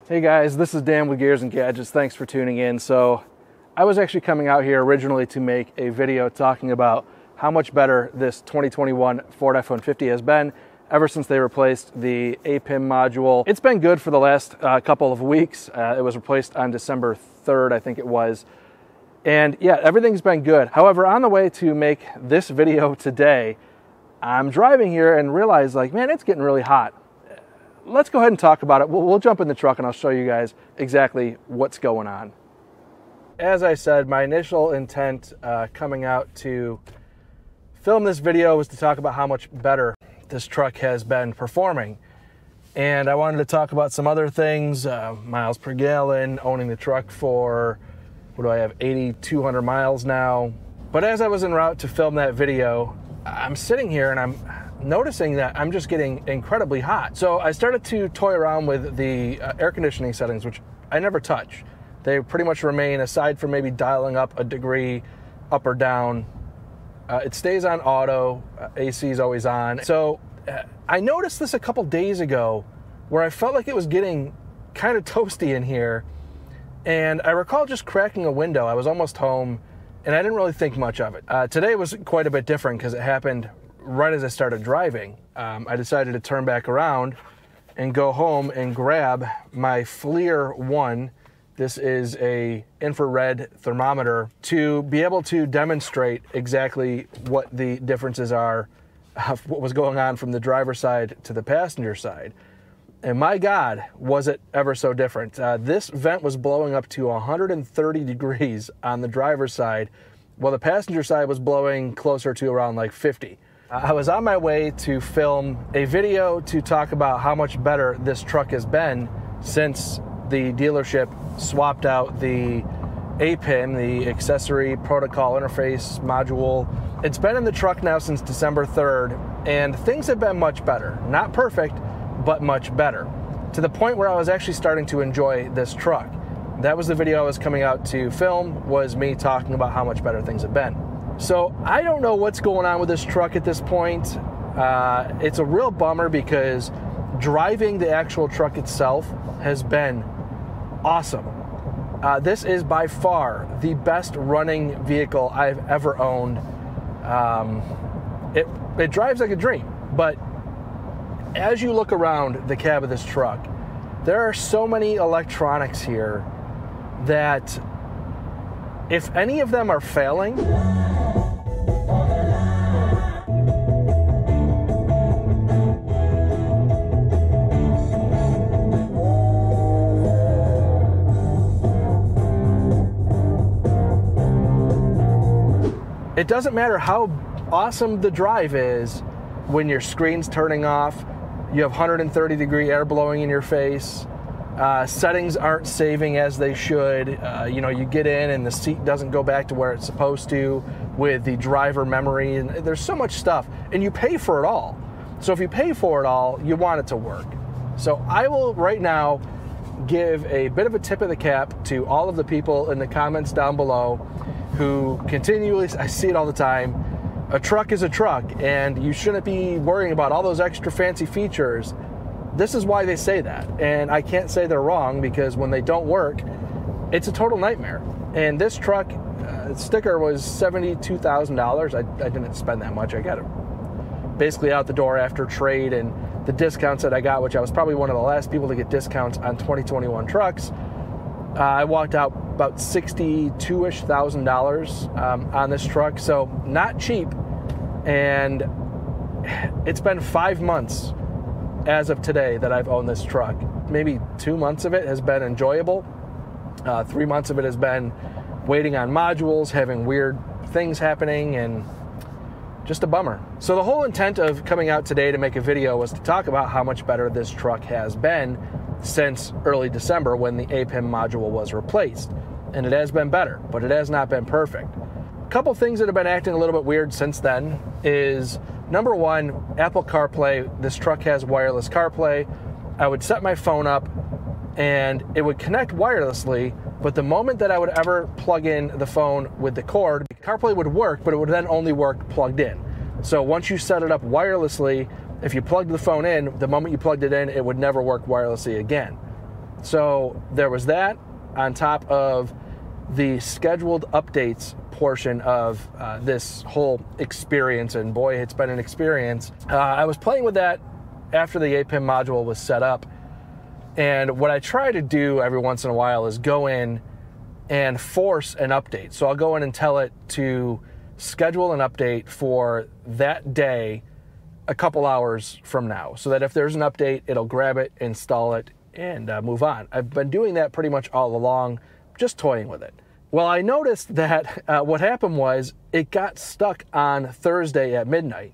Hey guys, this is Dan with Gears and Gadgets. Thanks for tuning in. So I was actually coming out here originally to make a video talking about how much better this 2021 Ford F-150 has been ever since they replaced the APIM module. It's been good for the last couple of weeks. It was replaced on December 3rd, I think it was. And yeah, everything's been good. However, on the way to make this video today, I'm driving here and realize, like, man, it's getting really hot. Let's go ahead and talk about it. We'll jump in the truck and I'll show you guys exactly what's going on. As I said, my initial intent coming out to film this video was to talk about how much better this truck has been performing. And I wanted to talk about some other things, miles per gallon, owning the truck for, what do I have, 8,200 miles now. But as I was en route to film that video, I'm sitting here and I'm noticing that I'm just getting incredibly hot. So I started to toy around with the air conditioning settings, which I never touch. They pretty much remain, aside from maybe dialing up a degree up or down. It stays on auto, AC is always on. So I noticed this a couple days ago where I felt like it was getting kind of toasty in here. And I recall just cracking a window. I was almost home and I didn't really think much of it. Today was quite a bit different because it happened right as I started driving. I decided to turn back around and go home and grab my FLIR 1. This is a infrared thermometer to be able to demonstrate exactly what the differences are of what was going on from the driver's side to the passenger side. And my God, was it ever so different. This vent was blowing up to 130 degrees on the driver's side, while the passenger side was blowing closer to around like 50. I was on my way to film a video to talk about how much better this truck has been since the dealership swapped out the APIM, the accessory protocol interface module. It's been in the truck now since December 3rd, and things have been much better. Not perfect, but much better. To the point where I was actually starting to enjoy this truck. That was the video I was coming out to film, was me talking about how much better things have been. So I don't know what's going on with this truck at this point. It's a real bummer because driving the actual truck itself has been awesome. This is by far the best running vehicle I've ever owned. It drives like a dream, but as you look around the cab of this truck, there are so many electronics here that if any of them are failing, it doesn't matter how awesome the drive is, when your screen's turning off, you have 130 degree air blowing in your face, settings aren't saving as they should, you get in and the seat doesn't go back to where it's supposed to with the driver memory, and there's so much stuff, and you pay for it all. So if you pay for it all, you want it to work. So I will right now give a bit of a tip of the cap to all of the people in the comments down below who continually, I see it all the time, a truck is a truck and you shouldn't be worrying about all those extra fancy features. This is why they say that, and I can't say they're wrong, because when they don't work, it's a total nightmare. And this truck, sticker was $72,000. I didn't spend that much. I got it basically out the door after trade and the discounts that I got, which I was probably one of the last people to get discounts on 2021 trucks. I walked out about $62,000-ish on this truck, so not cheap. And it's been 5 months as of today that I've owned this truck. Maybe 2 months of it has been enjoyable. 3 months of it has been waiting on modules, having weird things happening, and just a bummer. So the whole intent of coming out today to make a video was to talk about how much better this truck has been since early December when the APIM module was replaced. And it has been better, but it has not been perfect. A couple things that have been acting a little bit weird since then is, number one, Apple CarPlay. This truck has wireless CarPlay. I would set my phone up and it would connect wirelessly, but the moment that I would ever plug in the phone with the cord, CarPlay would work, but it would then only work plugged in. So once you set it up wirelessly, if you plugged the phone in, the moment you plugged it in, it would never work wirelessly again. So there was that on top of the scheduled updates portion of this whole experience, and boy, it's been an experience. I was playing with that after the APIM module was set up, and what I try to do every once in a while is go in and force an update. So I'll go in and tell it to schedule an update for that day a couple hours from now, so that if there's an update, it'll grab it, install it, and move on. I've been doing that pretty much all along, just toying with it. Well, I noticed that what happened was it got stuck on Thursday at midnight,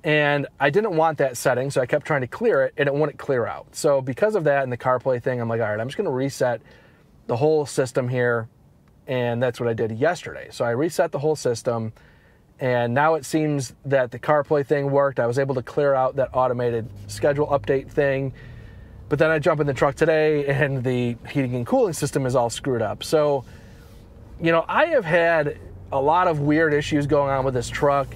and I didn't want that setting, so I kept trying to clear it, and it wouldn't clear out. So because of that and the CarPlay thing, I'm like, all right, I'm just going to reset the whole system here, and that's what I did yesterday. So I reset the whole system, and now it seems that the CarPlay thing worked. I was able to clear out that automated schedule update thing, but then I jump in the truck today, and the heating and cooling system is all screwed up. So, you know, I have had a lot of weird issues going on with this truck,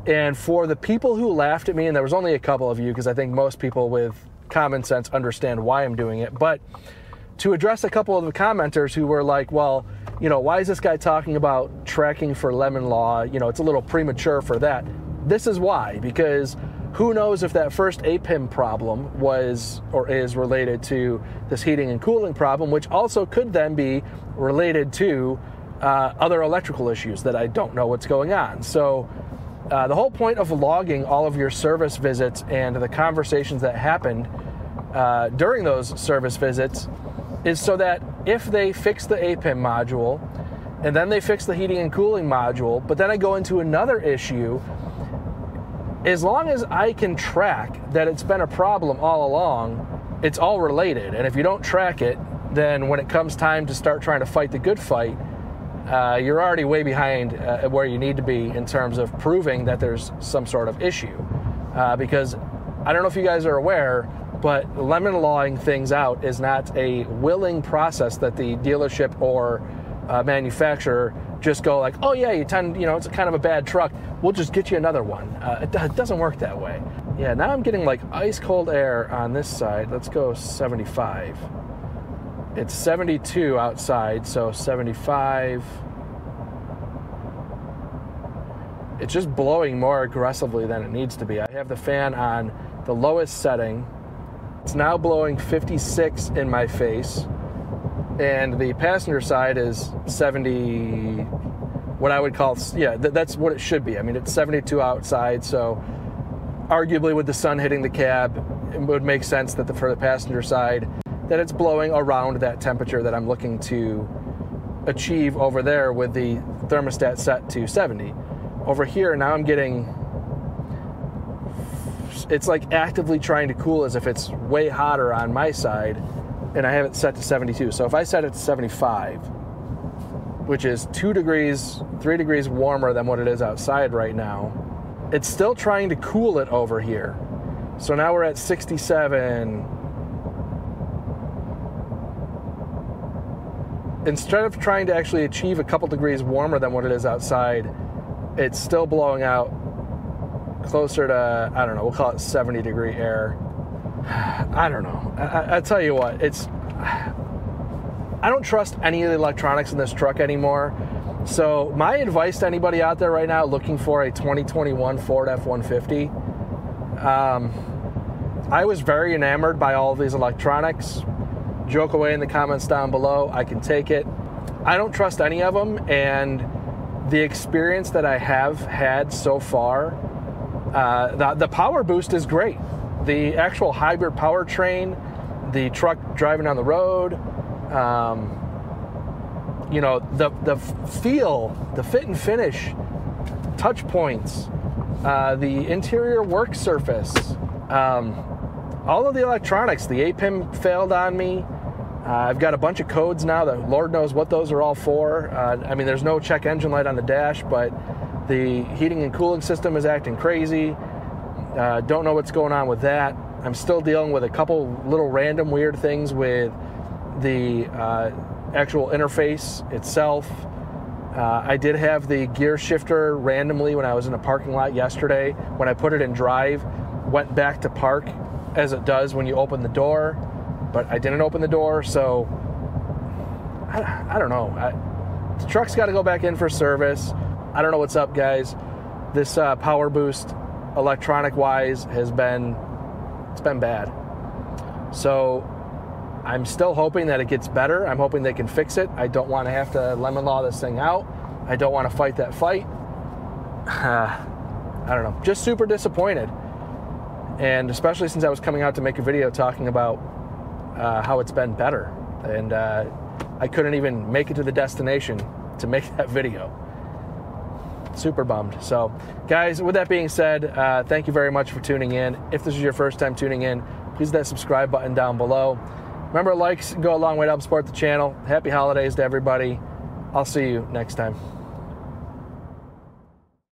and for the people who laughed at me, and there was only a couple of you, because I think most people with common sense understand why I'm doing it, but to address a couple of the commenters who were like, well, you know, why is this guy talking about tracking for lemon law? You know, it's a little premature for that. This is why, because who knows if that first APIM problem was or is related to this heating and cooling problem, which also could then be related to other electrical issues that I don't know what's going on. So the whole point of logging all of your service visits and the conversations that happened during those service visits is so that if they fix the APIM module and then they fix the heating and cooling module, but then I go into another issue, as long as I can track that it's been a problem all along, it's all related. And if you don't track it, then when it comes time to start trying to fight the good fight, you're already way behind where you need to be in terms of proving that there's some sort of issue. Because I don't know if you guys are aware, but lemon lawing things out is not a willing process that the dealership or manufacturer just go like, oh yeah, it's a kind of a bad truck, we'll just get you another one. It doesn't work that way. Yeah, now I'm getting like ice cold air on this side. Let's go 75. It's 72 outside, so 75. It's just blowing more aggressively than it needs to be. I have the fan on the lowest setting. It's now blowing 56 in my face, and the passenger side is 70, what I would call, yeah, that's what it should be. I mean, it's 72 outside, so arguably with the sun hitting the cab, it would make sense that for the passenger side, that it's blowing around that temperature that I'm looking to achieve over there with the thermostat set to 70. Over here, now I'm getting, it's like actively trying to cool as if it's way hotter on my side, and I have it set to 72. So if I set it to 75, which is 2 degrees, 3 degrees warmer than what it is outside right now, it's still trying to cool it over here. So now we're at 67. Instead of trying to actually achieve a couple degrees warmer than what it is outside, it's still blowing out closer to, I don't know, we'll call it 70 degree air. I don't know. I tell you what, I don't trust any of the electronics in this truck anymore. So my advice to anybody out there right now looking for a 2021 Ford F-150, I was very enamored by all of these electronics. Joke away in the comments down below. I can take it. I don't trust any of them, and the experience that I have had so far, the PowerBoost is great. The actual hybrid powertrain, the truck driving down the road, the feel, the fit and finish, touch points, the interior work surface, all of the electronics. The APIM failed on me. I've got a bunch of codes now that Lord knows what those are all for. I mean, there's no check engine light on the dash, but the heating and cooling system is acting crazy. Don't know what's going on with that. I'm still dealing with a couple little random weird things with the actual interface itself. I did have the gear shifter randomly when I was in a parking lot yesterday. When I put it in drive, went back to park as it does when you open the door. but I didn't open the door, so I don't know. The truck's got to go back in for service. I don't know what's up, guys. This PowerBoost, electronic-wise, it's been bad. So I'm still hoping that it gets better. I'm hoping they can fix it. I don't want to have to lemon law this thing out. I don't want to fight that fight. I don't know. Just super disappointed. And especially since I was coming out to make a video talking about how it's been better. And I couldn't even make it to the destination to make that video. Super bummed. So, guys, with that being said, thank you very much for tuning in. If this is your first time tuning in, please hit that subscribe button down below. Remember, likes go a long way to help support the channel. Happy holidays to everybody. I'll see you next time.